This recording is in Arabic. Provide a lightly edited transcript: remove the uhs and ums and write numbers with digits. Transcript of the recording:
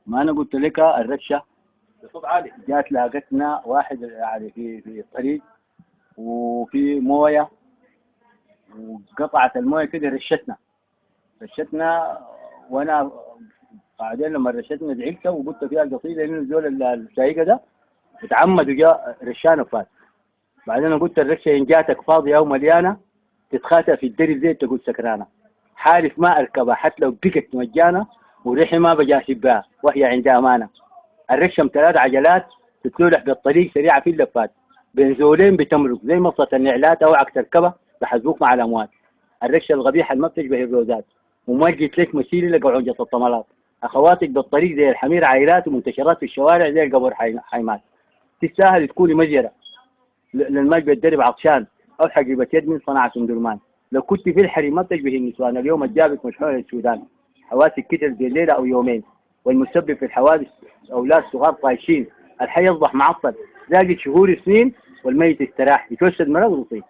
ما انا قلت لك الرشه بصوت عالي. جات لاقتنا واحد يعني في الطريق وفي مويه، وقطعت المويه كده رشتنا. وانا بعدين لما رشتنا زعلت وقلت فيها القصيده انه الزول السايقه ده اتعمد وجاء رشانه فات. بعدين انا قلت الرشه ان جاتك فاضيه او مليانه تتخاتى في الدري زي تقول سكرانه، حالف ما اركبها حتى لو بقت مجانه، وريحي ما بجاسب بها وهي عندها امانه. الرشه ثلاث عجلات تتلولح بالطريق سريعه في اللفات، بين زولين بتمرق زي مصة النعلات اوعك تركبها بحزبوك مع الاموات. الرشه القبيحه اللي ما بتشبه الروزات، وما جيت لك مسيري لقعوجة الطملات. اخواتك بالطريق زي الحمير عائلات، ومنتشرات في الشوارع زي القبر حيمات. تستاهل تكوني مجرة للماء بالدرب عطشان، او حقيبة يد من صناعة درمان. لو كنت في الحريم ما بتشبه النسوان، اليوم الجابك مشحون للسودان. حواسك كتل بين ليلة او يومين، والمسبب في الحوادث اولاد صغار طايشين. الحي يصبح معطل زاقت شهور سنين، والميت استراح يتوسد مرض ويصيب.